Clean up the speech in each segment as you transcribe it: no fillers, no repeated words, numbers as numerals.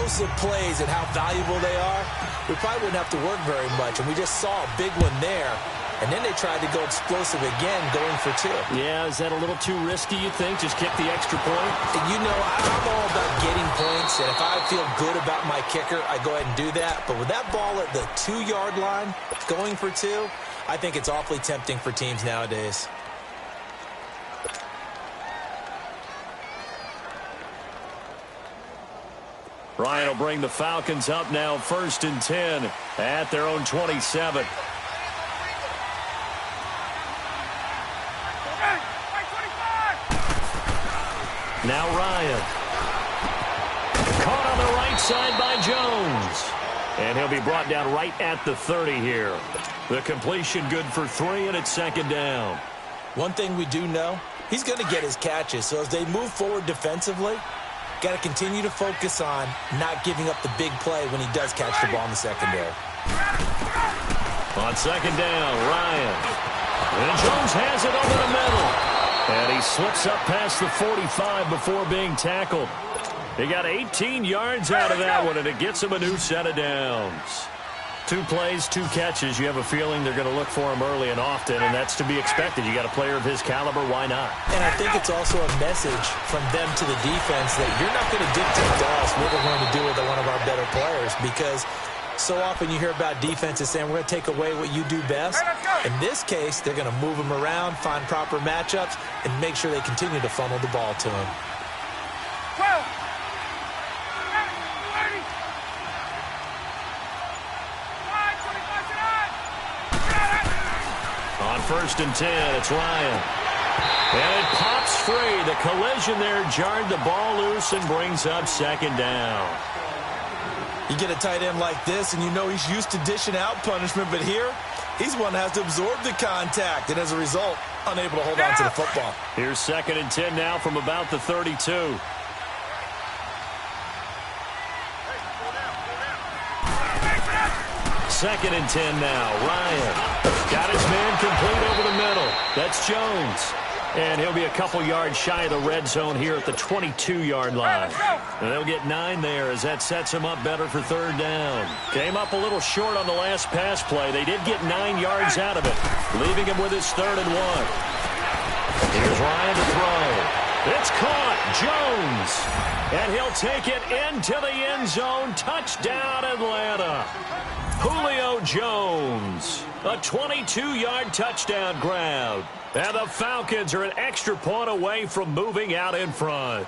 explosive plays and how valuable they are, we probably wouldn't have to work very much. And we just saw a big one there. And then they tried to go explosive again, going for 2. Yeah, is that a little too risky, you think? Just kick the extra point? And you know, I'm all about getting points. And if I feel good about my kicker, I go ahead and do that. But with that ball at the 2-yard line, going for 2, I think it's awfully tempting for teams nowadays. Ryan will bring the Falcons up now 1st and 10 at their own 27. Now Ryan. Caught on the right side by Jones. And he'll be brought down right at the 30 here. The completion good for 3, and it's 2nd down. One thing we do know, he's going to get his catches. So as they move forward defensively, got to continue to focus on not giving up the big play when he does catch the ball in the secondary. On 2nd down, Ryan. And Jones has it over the middle. And he slips up past the 45 before being tackled. He got 18 yards out of that one, and it gets him a new set of downs. 2 plays, 2 catches. You have a feeling they're going to look for him early and often, and that's to be expected. You got a player of his caliber, why not? And I think it's also a message from them to the defense that you're not going to dictate to us what we're going to do with one of our better players, because so often you hear about defenses saying we're going to take away what you do best. In this case, they're going to move him around, find proper matchups, and make sure they continue to funnel the ball to him. On 1st and 10, it's Ryan. And it pops free. The collision there jarred the ball loose and brings up 2nd down. You get a tight end like this, and you know he's used to dishing out punishment, but here, he's one that has to absorb the contact, and as a result, unable to hold on to the football. Here's 2nd and 10 now from about the 32. Second and 10 now. Ryan got his man complete over the middle. That's Jones. And he'll be a couple yards shy of the red zone here at the 22-yard line. And they'll get 9 there as that sets him up better for 3rd down. Came up a little short on the last pass play. They did get 9 yards out of it, leaving him with his 3rd and 1. Here's Ryan to throw. It's caught. Jones. And he'll take it into the end zone. Touchdown, Atlanta. Julio Jones. A 22-yard touchdown grab. And the Falcons are an extra point away from moving out in front.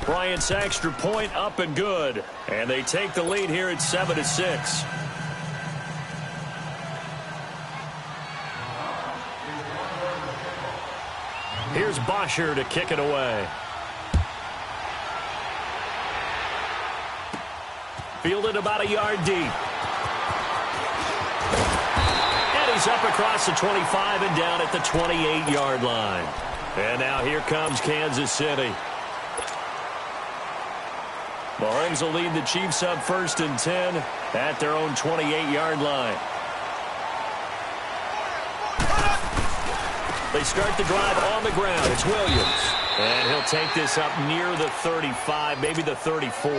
Bryant's extra point up and good. And they take the lead here at 7-6. Here's Bosher to kick it away. Fielded about a yard deep. And he's up across the 25 and down at the 28-yard line. And now here comes Kansas City. Mahomes will lead the Chiefs up 1st and 10 at their own 28-yard line. They start the drive on the ground. It's Williams. And he'll take this up near the 35, maybe the 34.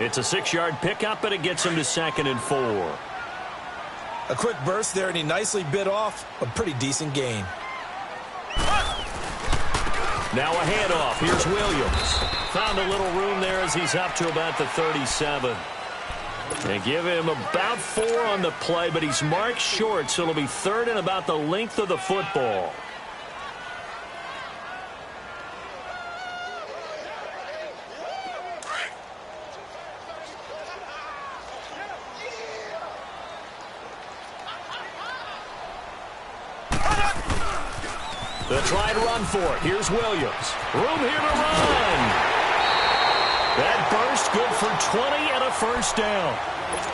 It's a 6-yard pickup, and it gets him to 2nd and 4. A quick burst there, and he nicely bit off a pretty decent gain. Now a handoff. Here's Williams. Found a little room there as he's up to about the 37. They give him about 4 on the play, but he's marked short, so it'll be 3rd and about the length of the football. They'll try to run for it. Here's Williams. Room here to run. That burst good for 20 and a 1st down.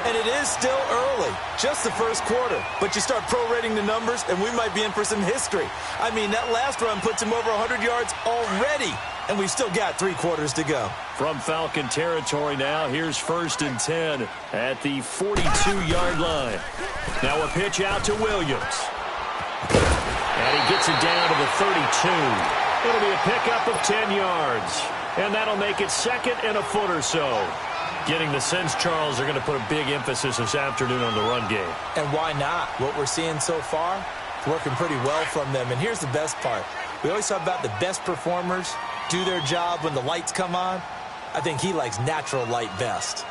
And it is still early, just the 1st quarter. But you start prorating the numbers, and we might be in for some history. I mean, that last run puts him over 100 yards already, and we've still got 3 quarters to go. From Falcon territory now, here's 1st and 10 at the 42-yard line. Now a pitch out to Williams. And he gets it down to the 32. It'll be a pickup of 10 yards. And that'll make it second and a foot or so. Getting the sense, Charles, they're going to put a big emphasis this afternoon on the run game. And why not? What we're seeing so far, it's working pretty well from them. And here's the best part. We always talk about the best performers do their job when the lights come on. I think he likes natural light best.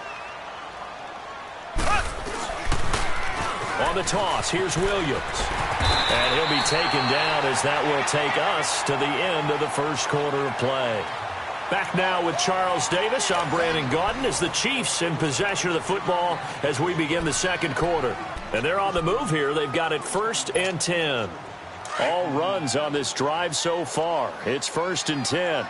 On the toss, here's Williams. And he'll be taken down as that will take us to the end of the first quarter of play. Back now with Charles Davis. I'm Brandon Gaudin as the Chiefs in possession of the football as we begin the second quarter. And they're on the move here. They've got it 1st and 10. All runs on this drive so far. It's 1st and 10.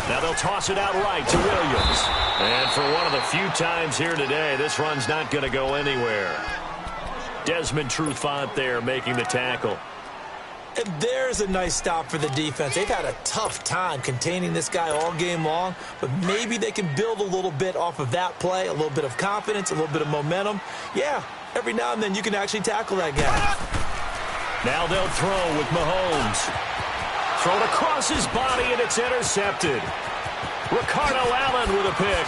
Now they'll toss it out right to Williams. And for one of the few times here today, this run's not going to go anywhere. Desmond Trufant there making the tackle. And there's a nice stop for the defense. They've had a tough time containing this guy all game long, but maybe they can build a little bit off of that play, a little bit of confidence, a little bit of momentum. Yeah, every now and then you can actually tackle that guy. Now they'll throw with Mahomes. Thrown across his body, and it's intercepted. Ricardo Allen with a pick.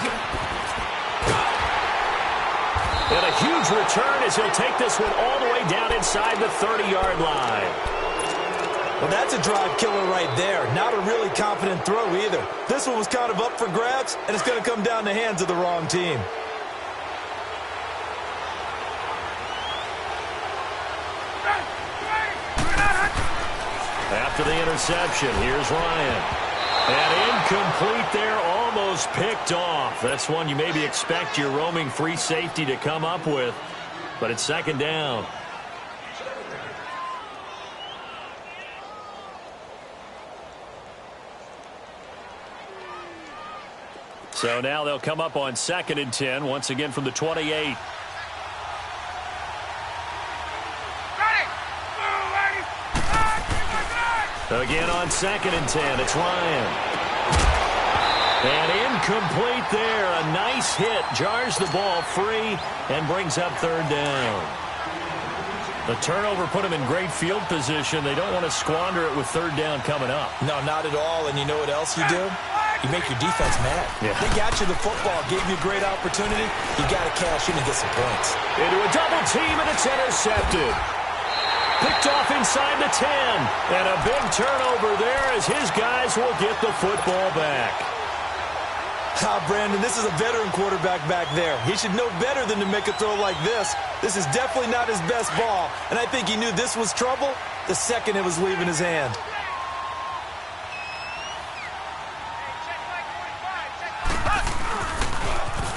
And a huge return as he'll take this one all the way down inside the 30-yard line. Well, that's a drive killer right there. Not a really confident throw either. This one was kind of up for grabs, and it's going to come down the hands of the wrong team. After the interception, here's Ryan. And incomplete there, almost picked off. That's one you maybe expect your roaming free safety to come up with, but it's 2nd down. So now they'll come up on 2nd and 10, once again from the 28. Again on 2nd and 10, it's Ryan. And incomplete there. A nice hit. Jars the ball free and brings up 3rd down. The turnover put them in great field position. They don't want to squander it with 3rd down coming up. No, not at all. And you know what else you do? You make your defense mad. Yeah. They got you the football, gave you a great opportunity. You got to cash in and get some points. Into a double team, and it's intercepted. Picked off inside the 10. And a big turnover there as his guys will get the football back. Brandon, this is a veteran quarterback back there. He should know better than to make a throw like this. This is definitely not his best ball. And I think he knew this was trouble the second it was leaving his hand.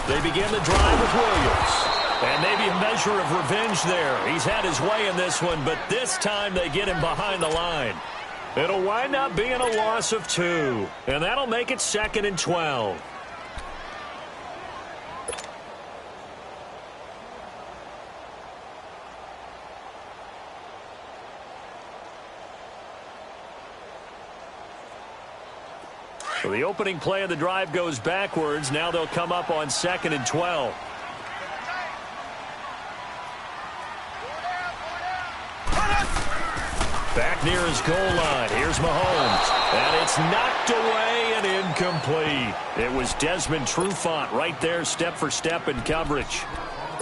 They begin the drive with Williams. And maybe a measure of revenge there. He's had his way in this one, but this time they get him behind the line. It'll wind up being a loss of 2. And that'll make it 2nd and 12. So the opening play of the drive goes backwards. Now they'll come up on 2nd and 12. Back near his goal line. Here's Mahomes. And it's knocked away and incomplete. It was Desmond Trufant right there, step for step in coverage.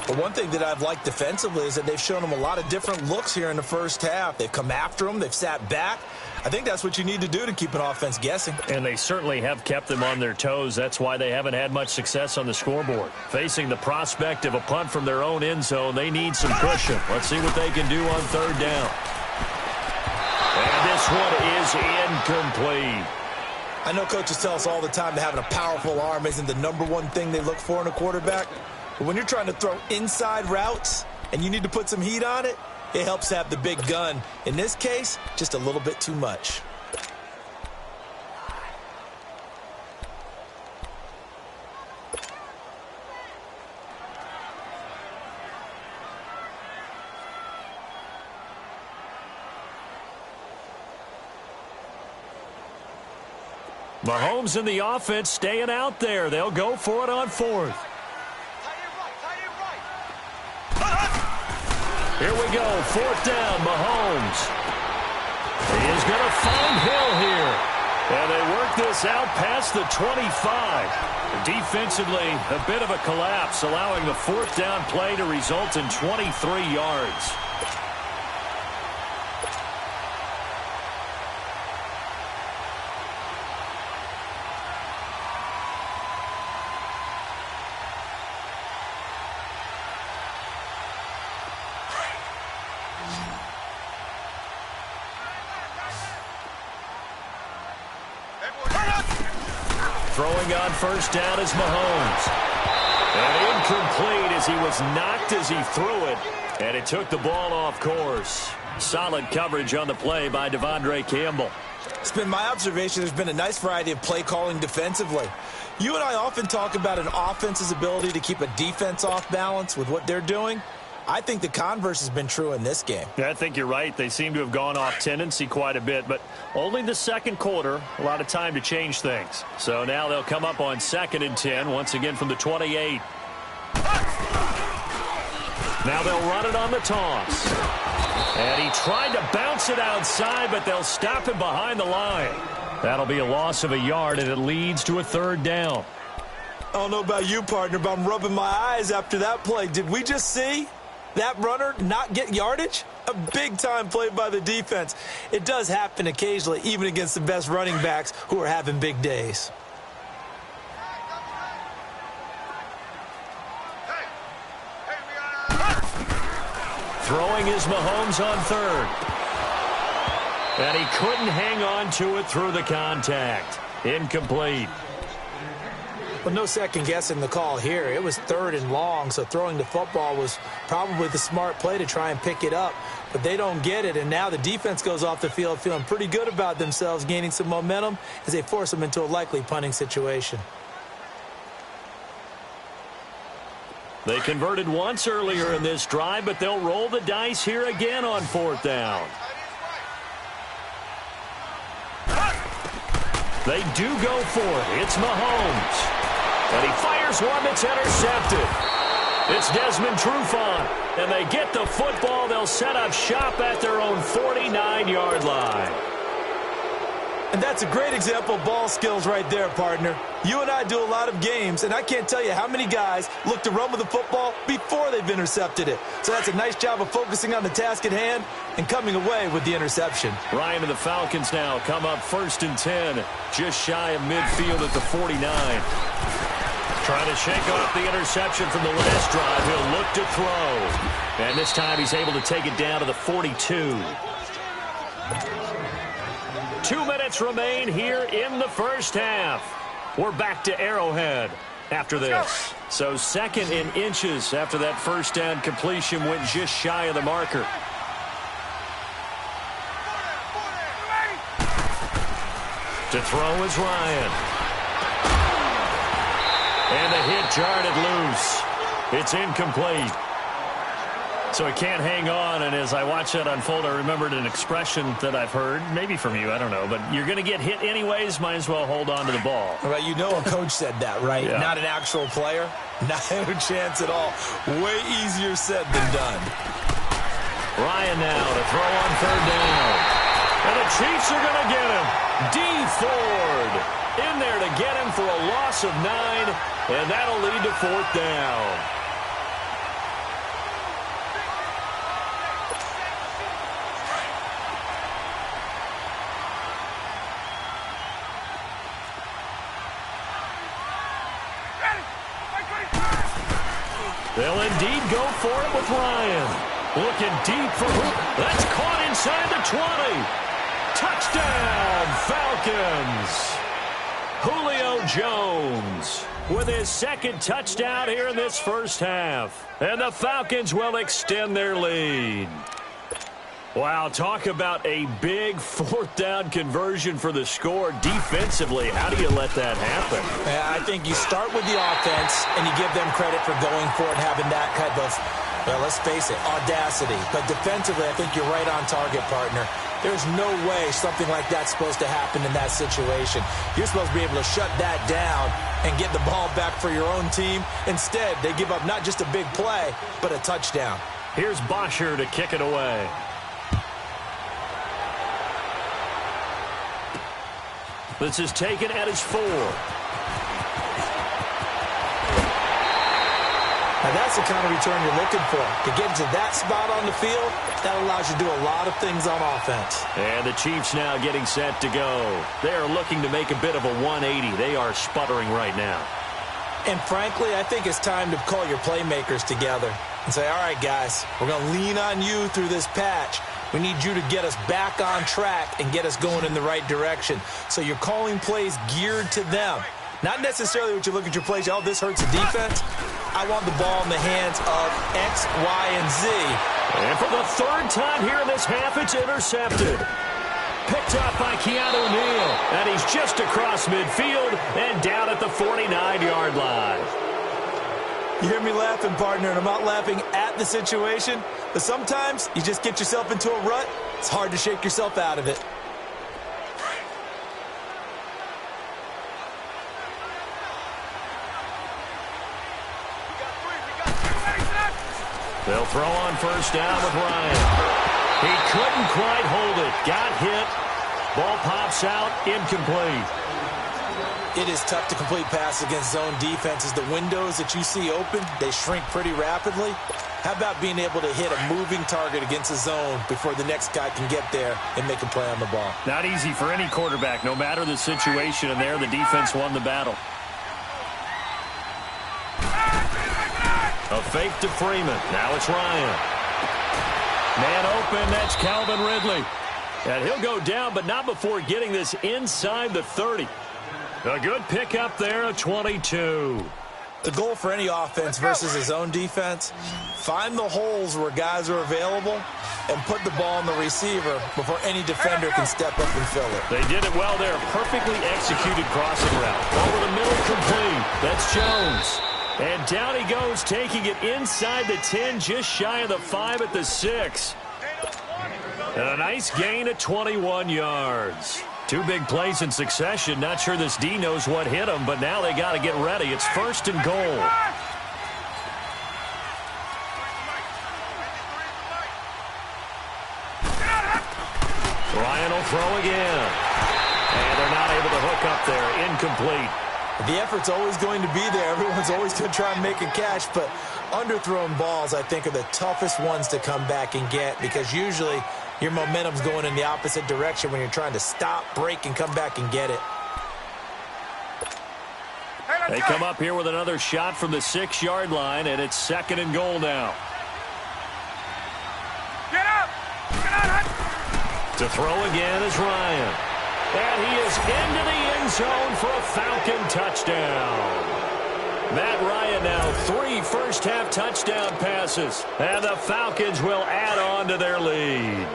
Well, one thing that I've liked defensively is that they've shown him a lot of different looks here in the first half. They've come after him. They've sat back. I think that's what you need to do to keep an offense guessing. And they certainly have kept them on their toes. That's why they haven't had much success on the scoreboard. Facing the prospect of a punt from their own end zone, they need some cushion. Let's see what they can do on 3rd down. And this one is incomplete. I know coaches tell us all the time that having a powerful arm isn't the #1 thing they look for in a quarterback. But when you're trying to throw inside routes and you need to put some heat on it, it helps have the big gun. In this case, just a little bit too much. Mahomes and the offense staying out there. They'll go for it on 4th. Here we go, 4th down, Mahomes. He is going to find Hill here. And they work this out past the 25. Defensively, a bit of a collapse, allowing the 4th down play to result in 23 yards. Throwing on 1st down is Mahomes. And incomplete as he was knocked as he threw it. And it took the ball off course. Solid coverage on the play by Devondre Campbell. It's been my observation there's been a nice variety of play calling defensively. You and I often talk about an offense's ability to keep a defense off balance with what they're doing. I think the converse has been true in this game. Yeah, I think you're right. They seem to have gone off tendency quite a bit, but only the 2nd quarter, a lot of time to change things. So now they'll come up on 2nd and 10, once again from the 28. Now they'll run it on the toss. And he tried to bounce it outside, but they'll stop him behind the line. That'll be a loss of a yard, and it leads to a 3rd down. I don't know about you, partner, but I'm rubbing my eyes after that play. Did we just see that runner not get yardage? A big-time play by the defense. It does happen occasionally, even against the best running backs who are having big days. Throwing is Mahomes on 3rd. And he couldn't hang on to it through the contact. Incomplete. But no second guessing the call here. It was 3rd and long, so throwing the football was probably the smart play to try and pick it up. But they don't get it, and now the defense goes off the field feeling pretty good about themselves, gaining some momentum as they force them into a likely punting situation. They converted once earlier in this drive, but they'll roll the dice here again on 4th down. They do go for it. It's Mahomes. And he fires one that's intercepted. It's Desmond Trufant. And they get the football. They'll set up shop at their own 49-yard line. And that's a great example of ball skills right there, partner. You and I do a lot of games, and I can't tell you how many guys look to run with the football before they've intercepted it. So that's a nice job of focusing on the task at hand and coming away with the interception. Ryan and the Falcons now come up 1st and 10, just shy of midfield at the 49. Trying to shake off the interception from the last drive. He'll look to throw. And this time he's able to take it down to the 42. 2 minutes remain here in the 1st half. We're back to Arrowhead after this. So 2nd and inches after that 1st down completion went just shy of the marker. To throw is Ryan. And the hit jarred it loose. It's incomplete. So he can't hang on, and as I watch that unfold, I remembered an expression that I've heard, maybe from you, I don't know, but you're going to get hit anyways, might as well hold on to the ball. Well, you know a coach said that, right? Yeah. Not an actual player. Not a chance at all. Way easier said than done. Ryan now to throw on 3rd down. And the Chiefs are going to get him. D. Ford in there to get him for a loss of 9, and that'll lead to 4th down. They'll indeed go for it with Ryan. Looking deep for who? That's caught inside the 20. Touchdown, Falcons. Julio Jones with his 2nd touchdown here in this 1st half. And the Falcons will extend their lead. Wow, talk about a big 4th down conversion for the score. Defensively, how do you let that happen? I think you start with the offense, and you give them credit for going for it, having that type of, well, let's face it, audacity. But defensively, I think you're right on target, partner. There's no way something like that's supposed to happen in that situation. You're supposed to be able to shut that down and get the ball back for your own team. Instead, they give up not just a big play, but a touchdown. Here's Bosher to kick it away. This is taken at his 4. Now that's the kind of return you're looking for. To get to that spot on the field, that allows you to do a lot of things on offense. And the Chiefs now getting set to go. They are looking to make a bit of a 180. They are sputtering right now. And frankly, I think it's time to call your playmakers together and say, all right, guys, we're going to lean on you through this patch. We need you to get us back on track and get us going in the right direction. So you're calling plays geared to them. Not necessarily what you look at your plays, oh, this hurts the defense. I want the ball in the hands of X, Y, and Z. And for the 3rd time here in this half, it's intercepted. Picked up by Keyon O'Neal. And he's just across midfield and down at the 49-yard line. You hear me laughing, partner, and I'm not laughing at the situation. But sometimes you just get yourself into a rut. It's hard to shake yourself out of it. They'll throw on first down with Ryan. He couldn't quite hold it. Got hit. Ball pops out. Incomplete. It is tough to complete passes against zone defenses. The windows that you see open, they shrink pretty rapidly. How about being able to hit a moving target against a zone before the next guy can get there and make a play on the ball? Not easy for any quarterback, no matter the situation, and there the defense won the battle. A fake to Freeman. Now it's Ryan. Man open, that's Calvin Ridley. And he'll go down, but not before getting this inside the 30. A good pickup there, a 22. The goal for any offense versus a zone defense, find the holes where guys are available and put the ball on the receiver before any defender can step up and fill it. They did it well there. Perfectly executed crossing route. Over the middle, complete. That's Jones. And down he goes, taking it inside the 10, just shy of the 5 at the 6. And a nice gain of 21 yards. 2 big plays in succession. Not sure this D knows what hit him, but now they got to get ready. It's 1st and goal. Ryan will throw again. And they're not able to hook up there. Incomplete. The effort's always going to be there. Everyone's always going to try and make a catch, but underthrown balls, I think, are the toughest ones to come back and get because usually your momentum's going in the opposite direction when you're trying to stop, break, and come back and get it. They come up here with another shot from the 6-yard line, and it's 2nd and goal now. Get up! To throw again is Ryan. And he is into the end zone for a Falcon touchdown. Matt Ryan now 3 first-half touchdown passes. And the Falcons will add on to their lead.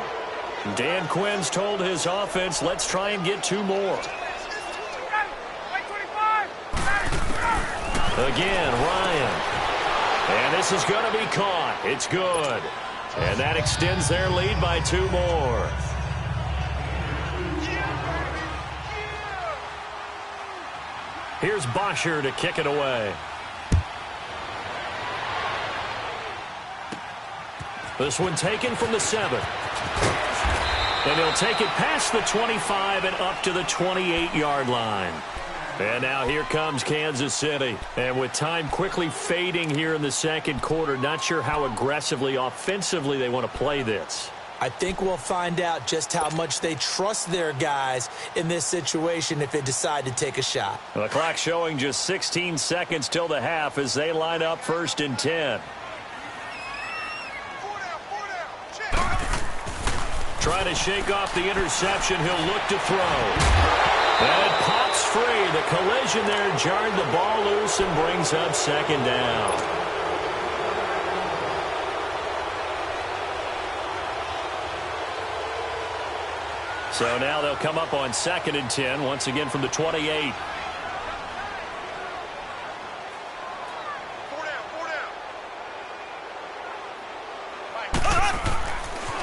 Dan Quinn's told his offense, let's try and get 2 more. Again, Ryan. And this is going to be caught. It's good. And that extends their lead by 2 more. Here's Bosher to kick it away. This one taken from the 7. And he'll take it past the 25 and up to the 28-yard line. And now here comes Kansas City. And with time quickly fading here in the 2nd quarter, not sure how aggressively, offensively they want to play this. I think we'll find out just how much they trust their guys in this situation if they decide to take a shot. The clock showing just 16 seconds till the half as they line up 1st and 10. Trying to shake off the interception. He'll look to throw. And it pops free. The collision there jarred the ball loose and brings up 2nd down. So now they'll come up on 2nd and 10, once again from the 28.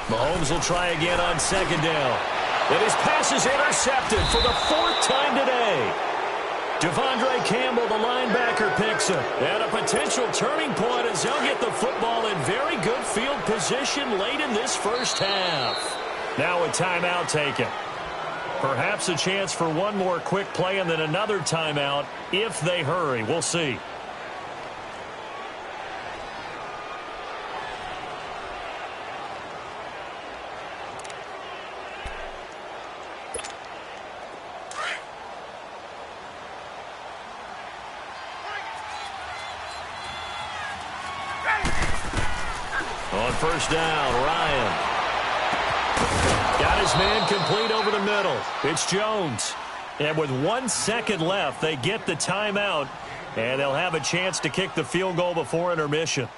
Mahomes will try again on 2nd down. And his pass is intercepted for the 4th time today. Devondre Campbell, the linebacker, picks it. And a potential turning point as they'll get the football in very good field position late in this first half. Now a timeout taken. Perhaps a chance for one more quick play and then another timeout if they hurry. We'll see. On first down, Ryan. Got his man complete over the middle. It's Jones. And with 1 second left, they get the timeout, and they'll have a chance to kick the field goal before intermission.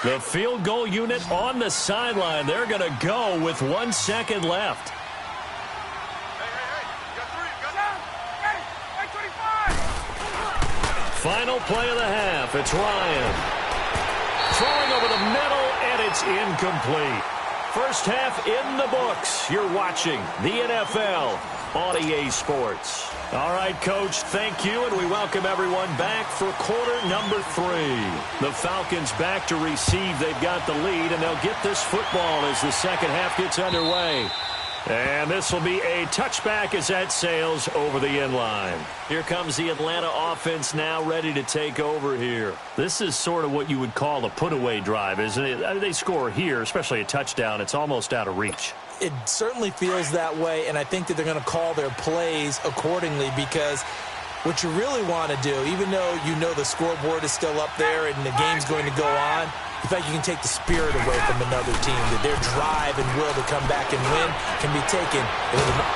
The field goal unit on the sideline. They're going to go with 1 second left. Final play of the half. It's Ryan. Throwing over the middle, and it's incomplete. First half in the books. You're watching the NFL on EA Sports. All right, Coach, thank you, and we welcome everyone back for quarter number 3. The Falcons back to receive. They've got the lead, and they'll get this football as the second half gets underway. And this will be a touchback as that sails over the end line. Here comes the Atlanta offense now ready to take over here. This is sort of what you would call a put-away drive, isn't it? I mean, they score here, especially a touchdown. It's almost out of reach. It certainly feels that way, and I think that they're going to call their plays accordingly because what you really want to do, even though you know the scoreboard is still up there and the game's going to go on, in fact, you can take the spirit away from another team, that their drive and will to come back and win can be taken.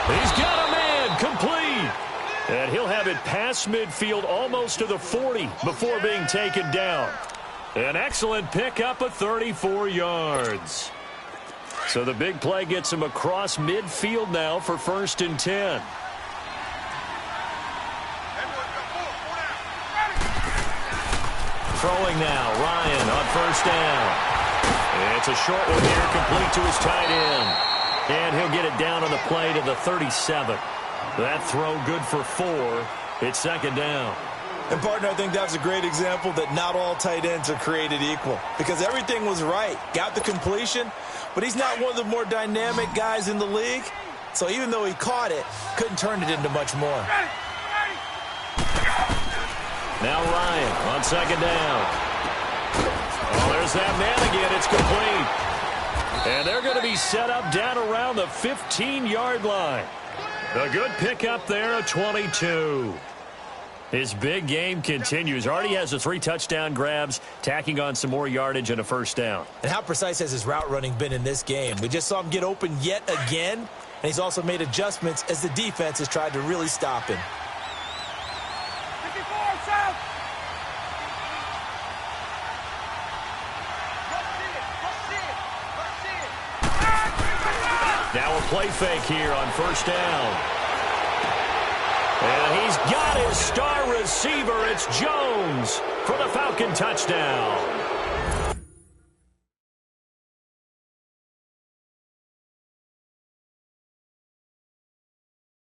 He's got a man complete. And he'll have it past midfield almost to the 40 before being taken down. An excellent pickup of 34 yards. So the big play gets him across midfield now for 1st and 10. Throwing now, Ryan on first down. It's a short one here, complete to his tight end. And he'll get it down on the play to the 37. That throw good for 4. It's second down. And, partner, I think that's a great example that not all tight ends are created equal because everything was right. Got the completion, but he's not one of the more dynamic guys in the league. So even though he caught it, couldn't turn it into much more. Now Ryan on second down. Oh, there's that man again. It's complete. And they're going to be set up down around the 15-yard line. A good pickup there of 22. His big game continues. Already has the 3 touchdown grabs, tacking on some more yardage and a first down. And how precise has his route running been in this game? We just saw him get open yet again, and he's also made adjustments as the defense has tried to really stop him. Now a play fake here on first down. And he's got his star receiver. It's Jones for the Falcon touchdown.